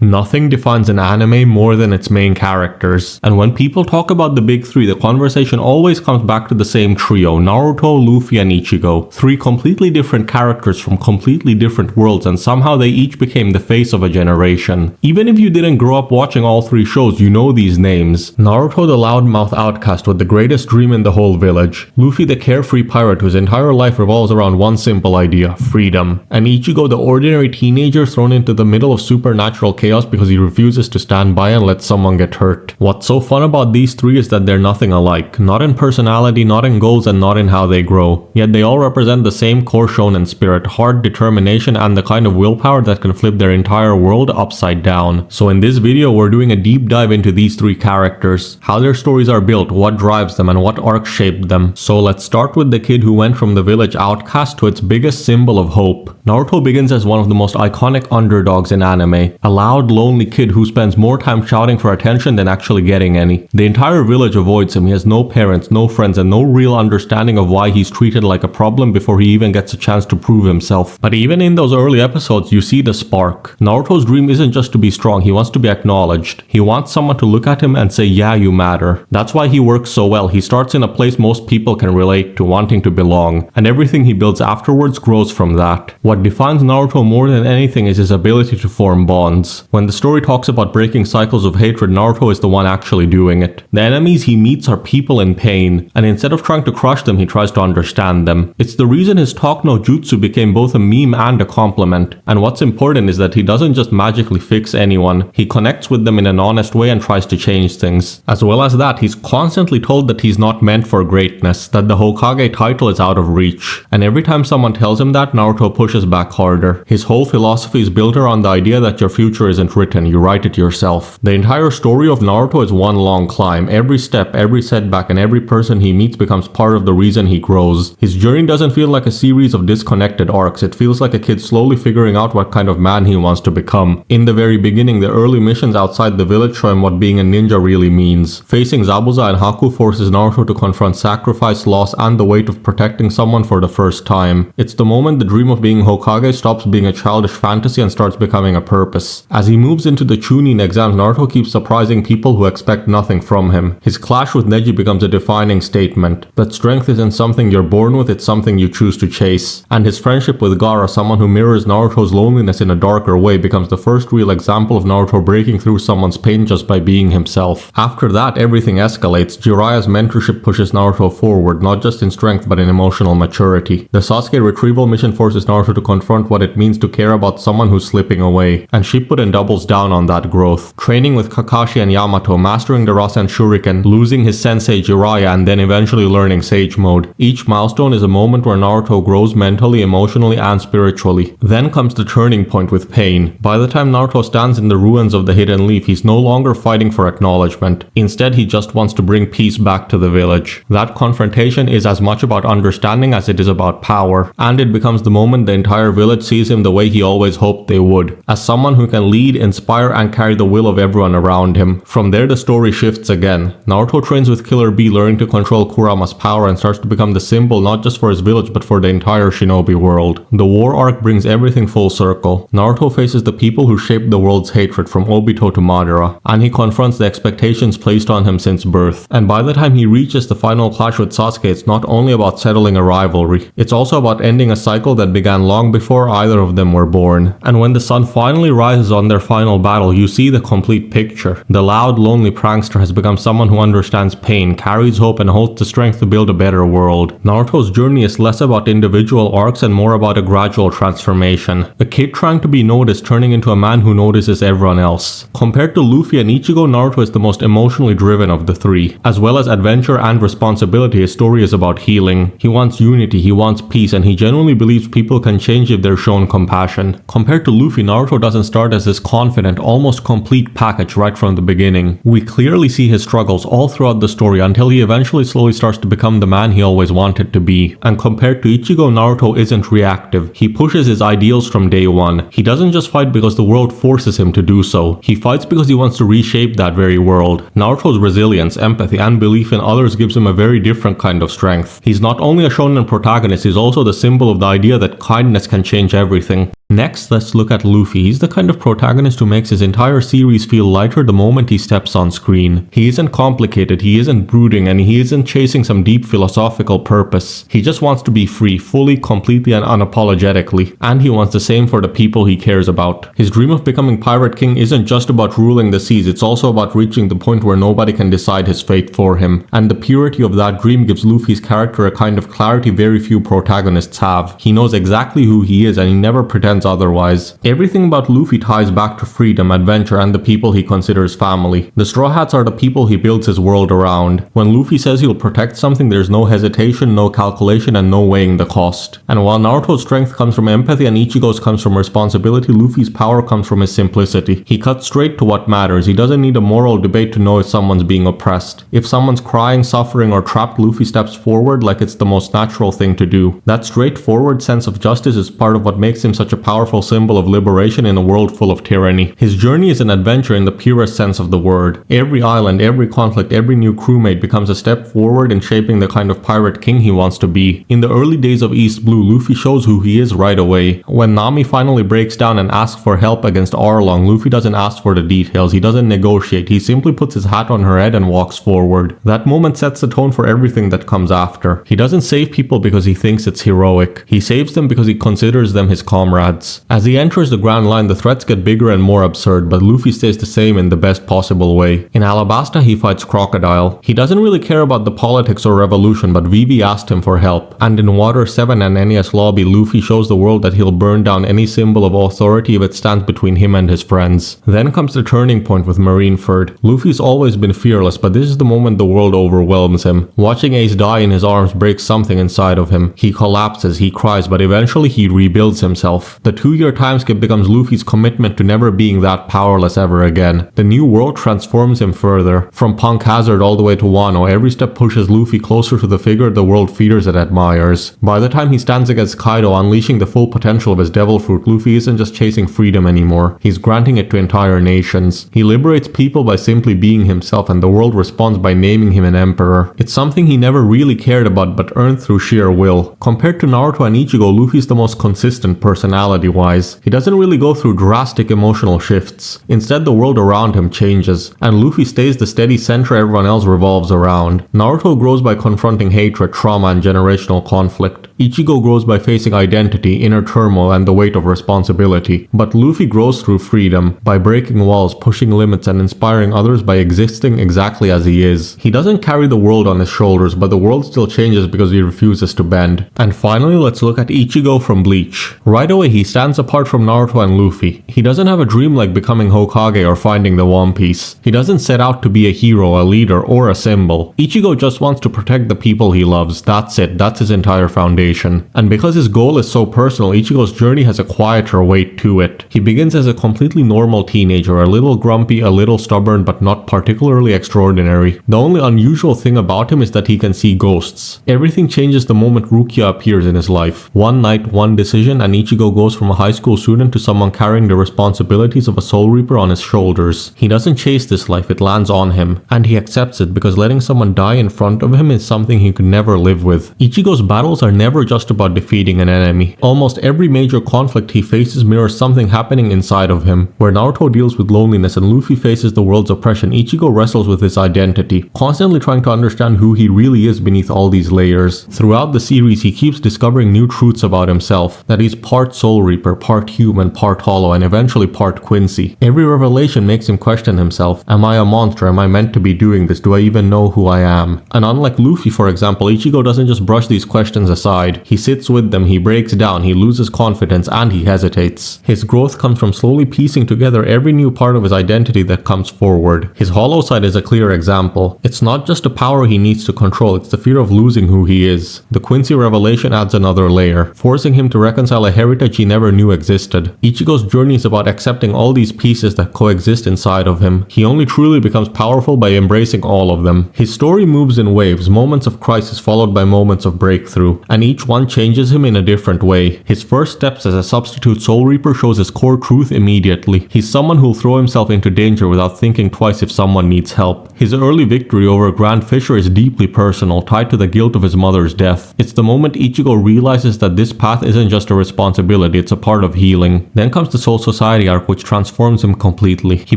Nothing defines an anime more than its main characters, and when people talk about the big three, the conversation always comes back to the same trio: Naruto, Luffy, and Ichigo. Three completely different characters from completely different worlds, and somehow they each became the face of a generation. Even if you didn't grow up watching all three shows, you know these names. Naruto, the loudmouth outcast with the greatest dream in the whole village. Luffy, the carefree pirate whose entire life revolves around one simple idea: freedom. And Ichigo, the ordinary teenager thrown into the middle of supernatural chaos because he refuses to stand by and let someone get hurt. What's so fun about these three is that they're nothing alike. Not in personality, not in goals, and not in how they grow. Yet they all represent the same core shonen spirit, hard determination, and the kind of willpower that can flip their entire world upside down. So in this video, we're doing a deep dive into these three characters, how their stories are built, what drives them, and what arc shaped them. So let's start with the kid who went from the village outcast to its biggest symbol of hope. Naruto begins as one of the most iconic underdogs in anime, a loud, lonely kid who spends more time shouting for attention than actually getting any. The entire village avoids him. He has no parents, no friends, and no real understanding of why he's treated like a problem before he even gets a chance to prove himself. But even in those early episodes, you see the spark. Naruto's dream isn't just to be strong, he wants to be acknowledged. He wants someone to look at him and say, yeah, you matter. That's why he works so well. He starts in a place most people can relate to, wanting to belong, and everything he builds afterwards grows from that. What defines Naruto more than anything is his ability to form bonds. When the story talks about breaking cycles of hatred, Naruto is the one actually doing it. The enemies he meets are people in pain, and instead of trying to crush them, he tries to understand them. It's the reason his talk no jutsu became both a meme and a compliment. And what's important is that he doesn't just magically fix anyone, he connects with them in an honest way and tries to change things. As well as that, he's constantly told that he's not meant for greatness, that the Hokage title is out of reach. And every time someone tells him that, Naruto pushes back harder. His whole philosophy is built around the idea that your future isn't written, you write it yourself. The entire story of Naruto is one long climb. Every step, every setback, and every person he meets becomes part of the reason he grows. His journey doesn't feel like a series of disconnected arcs. It feels like a kid slowly figuring out what kind of man he wants to become. In the very beginning, the early missions outside the village show him what being a ninja really means. Facing Zabuza and Haku forces Naruto to confront sacrifice, loss, and the weight of protecting someone for the first time. It's the moment the dream of being Hokage stops being a childish fantasy and starts becoming a purpose. As he moves into the Chunin exams, Naruto keeps surprising people who expect nothing from him. His clash with Neji becomes a defining statement that strength isn't something you're born with, it's something you choose to chase. And his friendship with Gaara, someone who mirrors Naruto's loneliness in a darker way, becomes the first real example of Naruto breaking through someone's pain just by being himself. After that, everything escalates. Jiraiya's mentorship pushes Naruto forward, not just in strength but in emotional maturity. The Sasuke retrieval mission forces Naruto to confront what it means to care about someone who's slipping away, and Shippuden doubles down on that growth. Training with Kakashi and Yamato, mastering the Rasen Shuriken, losing his sensei Jiraiya, and then eventually learning Sage Mode. Each milestone is a moment where Naruto grows mentally, emotionally, and spiritually. Then comes the turning point with pain. By the time Naruto stands in the ruins of the Hidden Leaf, he's no longer fighting for acknowledgement. Instead, he just wants to bring peace back to the village. That confrontation is as much about understanding as it is about power, and it becomes the moment the entire village sees him the way he always hoped they would, as someone who can lead, inspire, and carry the will of everyone around him. From there, the story shifts again. Naruto trains with Killer Bee, learning to control Kurama's power, and starts to become the symbol not just for his village but for the entire shinobi world. The war arc brings everything full circle. Naruto faces the people who shaped the world's hatred, from Obito to Madara, and he confronts the expectations placed on him since birth. And by the time he reaches the final clash with Sasuke, it's not only about settling a rivalry, it's also about ending a cycle that began long before either of them were born. And when the sun finally rises on their final battle, you see the complete picture. The loud, lonely prankster has become someone who understands pain, carries hope, and holds the strength to build a better world. Naruto's journey is less about individual arcs and more about a gradual transformation. A kid trying to be noticed turning into a man who notices everyone else. Compared to Luffy and Ichigo, Naruto is the most emotionally driven of the three. As well as adventure and responsibility, his story is about healing. He wants unity, he wants peace, and he genuinely believes people can change if they're shown compassion. Compared to Luffy, Naruto doesn't start as this confident, almost complete package right from the beginning. We clearly see his struggles all throughout the story until he eventually slowly starts to become the man he always wanted to be. And compared to Ichigo, Naruto isn't reactive. He pushes his ideals from day one. He doesn't just fight because the world forces him to do so. He fights because he wants to reshape that very world. Naruto's resilience, empathy, and belief in others gives him a very different kind of strength. He's not only a shonen protagonist, he's also the symbol of the idea that kindness can change everything. Next, let's look at Luffy. He's the kind of protagonist who makes his entire series feel lighter the moment he steps on screen. He isn't complicated, he isn't brooding, and he isn't chasing some deep philosophical purpose. He just wants to be free, fully, completely, and unapologetically. And he wants the same for the people he cares about. His dream of becoming Pirate King isn't just about ruling the seas, it's also about reaching the point where nobody can decide his fate for him. And the purity of that dream gives Luffy's character a kind of clarity very few protagonists have. He knows exactly who he is and he never pretends otherwise. Everything about Luffy ties back to freedom, adventure, and the people he considers family. The Straw Hats are the people he builds his world around. When Luffy says he'll protect something, there's no hesitation, no calculation, and no weighing the cost. And while Naruto's strength comes from empathy and Ichigo's comes from responsibility, Luffy's power comes from his simplicity. He cuts straight to what matters. He doesn't need a moral debate to know if someone's being oppressed. If someone's crying, suffering, or trapped, Luffy steps forward like it's the most natural thing to do. That straightforward sense of justice is part of what makes him such a powerful symbol of liberation in a world full of tyranny. His journey is an adventure in the purest sense of the word. Every island, every conflict, every new crewmate becomes a step forward in shaping the kind of pirate king he wants to be. In the early days of East Blue, Luffy shows who he is right away. When Nami finally breaks down and asks for help against Arlong, Luffy doesn't ask for the details, he doesn't negotiate, he simply puts his hat on her head and walks forward. That moment sets the tone for everything that comes after. He doesn't save people because he thinks it's heroic. He saves them because he considers them his comrades. As he enters the Grand Line, the threats get bigger and more absurd, but Luffy stays the same in the best possible way. In Alabasta, he fights Crocodile. He doesn't really care about the politics or revolution, but Vivi asked him for help. And in Water 7 and NES Lobby, Luffy shows the world that he'll burn down any symbol of authority if it stands between him and his friends. Then comes the turning point with Marineford. Luffy's always been fearless, but this is the moment the world overwhelms him. Watching Ace die in his arms breaks something inside of him. He collapses, he cries, but eventually he rebuilds himself. The 2-year time skip becomes Luffy's commitment to never being that powerless ever again. The new world transforms him further. From Punk Hazard all the way to Wano, every step pushes Luffy closer to the figure the world fears and admires. By the time he stands against Kaido, unleashing the full potential of his devil fruit, Luffy isn't just chasing freedom anymore. He's granting it to entire nations. He liberates people by simply being himself, and the world responds by naming him an emperor. It's something he never really cared about but earned through sheer will. Compared to Naruto and Ichigo, Luffy's the most consistent personality-wise. He doesn't really go through drastic emotional shifts. Instead, the world around him changes, and Luffy stays the steady center everyone else revolves around. Naruto grows by confronting hatred, trauma, and generational conflict. Ichigo grows by facing identity, inner turmoil, and the weight of responsibility. But Luffy grows through freedom, by breaking walls, pushing limits, and inspiring others by existing exactly as he is. He doesn't carry the world on his shoulders, but the world still changes because he refuses to bend. And finally, let's look at Ichigo from Bleach. Right away, he stands apart from Naruto and Luffy. He doesn't have a dream like becoming Hokage or finding the One Piece. He doesn't set out to be a hero, a leader, or a symbol. Ichigo just wants to protect the people he loves. That's it. That's his entire foundation. And because his goal is so personal, Ichigo's journey has a quieter weight to it. He begins as a completely normal teenager, a little grumpy, a little stubborn, but not particularly extraordinary. The only unusual thing about him is that he can see ghosts. Everything changes the moment Rukia appears in his life. One night, one decision, and Ichigo goes from a high school student to someone carrying the responsibilities of a Soul Reaper on his shoulders. He doesn't chase this life, it lands on him. And he accepts it because letting someone die in front of him is something he could never live with. Ichigo's battles are never just about defeating an enemy. Almost every major conflict he faces mirrors something happening inside of him. Where Naruto deals with loneliness and Luffy faces the world's oppression, Ichigo wrestles with his identity, constantly trying to understand who he really is beneath all these layers. Throughout the series, he keeps discovering new truths about himself, that he's part Soul Reaper, part human, part hollow, and eventually part Quincy. Every revelation makes him question himself. Am I a monster? Am I meant to be doing this? Do I even know who I am? And unlike Luffy, for example, Ichigo doesn't just brush these questions aside. He sits with them, he breaks down, he loses confidence, and he hesitates. His growth comes from slowly piecing together every new part of his identity that comes forward. His hollow side is a clear example. It's not just a power he needs to control, it's the fear of losing who he is. The Quincy revelation adds another layer, forcing him to reconcile a heritage he never knew existed. Ichigo's journey is about accepting all these pieces that coexist inside of him. He only truly becomes powerful by embracing all of them. His story moves in waves, moments of crisis followed by moments of breakthrough, and each one changes him in a different way. His first steps as a substitute Soul Reaper shows his core truth immediately. He's someone who'll throw himself into danger without thinking twice if someone needs help. His early victory over Grand Fisher is deeply personal, tied to the guilt of his mother's death. It's the moment Ichigo realizes that this path isn't just a responsibility, responsibility, it's a part of healing. Then comes the Soul Society arc, which transforms him completely. He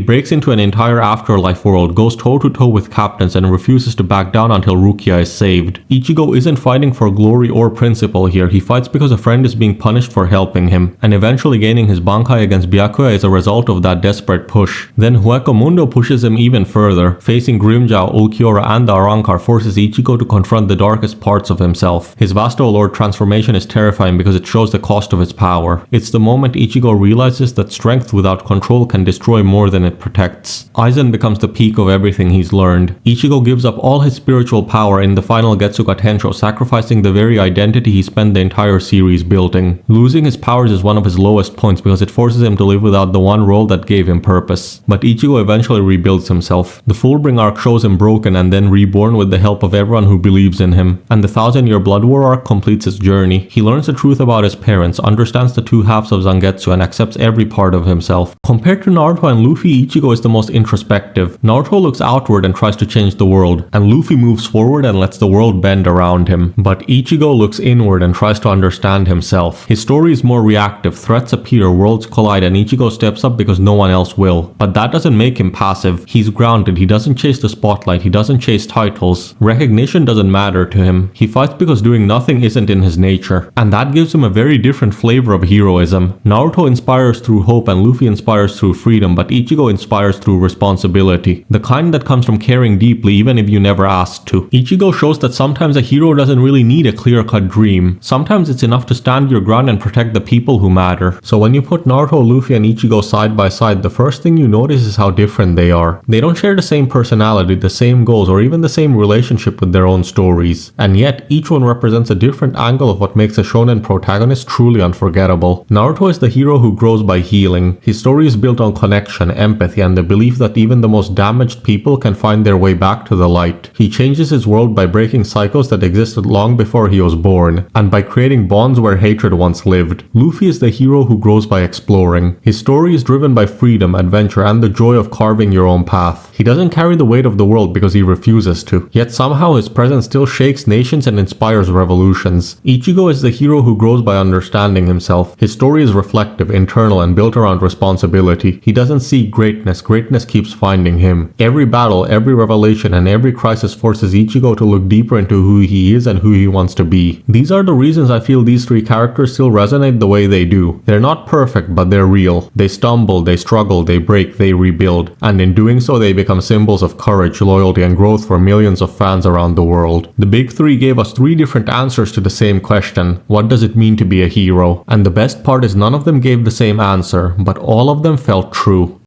breaks into an entire afterlife world, goes toe-to-toe with captains, and refuses to back down until Rukia is saved. Ichigo isn't fighting for glory or principle here, he fights because a friend is being punished for helping him, and eventually gaining his Bankai against Byakuya is a result of that desperate push. Then Hueco pushes him even further. Facing Grimmjow, Ulquiorra, and the Arrancar forces Ichigo to confront the darkest parts of himself. His Vasto Lord transformation is terrifying because it shows the cost of his power. It's the moment Ichigo realizes that strength without control can destroy more than it protects. Aizen becomes the peak of everything he's learned. Ichigo gives up all his spiritual power in the final Getsuga Tensho, sacrificing the very identity he spent the entire series building. Losing his powers is one of his lowest points because it forces him to live without the one role that gave him purpose. But Ichigo eventually rebuilds himself. The Fullbring arc shows him broken and then reborn with the help of everyone who believes in him. And the 1000-year Blood War arc completes his journey. He learns the truth about his parents, understands the two halves of Zangetsu, and accepts every part of himself. Compared to Naruto and Luffy, Ichigo is the most introspective. Naruto looks outward and tries to change the world, and Luffy moves forward and lets the world bend around him. But Ichigo looks inward and tries to understand himself. His story is more reactive, threats appear, worlds collide, and Ichigo steps up because no one else will. But that doesn't make him passive. He's grounded, he doesn't chase the spotlight, he doesn't chase titles. Recognition doesn't matter to him. He fights because doing nothing isn't in his nature. And that gives him a very different flavor of heroism. Naruto inspires through hope and Luffy inspires through freedom, but Ichigo inspires through responsibility. The kind that comes from caring deeply even if you never asked to. Ichigo shows that sometimes a hero doesn't really need a clear-cut dream. Sometimes it's enough to stand your ground and protect the people who matter. So when you put Naruto, Luffy, and Ichigo side by side, the first thing you notice is how different they are. They don't share the same personality, the same goals, or even the same relationship with their own stories. And yet, each one represents a different angle of what makes a shonen protagonist truly unforgettable. Naruto is the hero who grows by healing. His story is built on connection, empathy, and the belief that even the most damaged people can find their way back to the light. He changes his world by breaking cycles that existed long before he was born, and by creating bonds where hatred once lived. Luffy is the hero who grows by exploring. His story is driven by freedom, adventure, and the joy of carving your own path. He doesn't carry the weight of the world because he refuses to, yet somehow his presence still shakes nations and inspires revolutions. Ichigo is the hero who grows by understanding himself. His story is reflective, internal, and built around responsibility. He doesn't seek greatness, greatness keeps finding him. Every battle, every revelation, and every crisis forces Ichigo to look deeper into who he is and who he wants to be. These are the reasons I feel these three characters still resonate the way they do. They're not perfect, but they're real. They stumble, they struggle, they break, they rebuild, and in doing so they become symbols of courage, loyalty, and growth for millions of fans around the world. The big three gave us three different answers to the same question: what does it mean to be a hero? And the best part is none of them gave the same answer, but all of them felt true.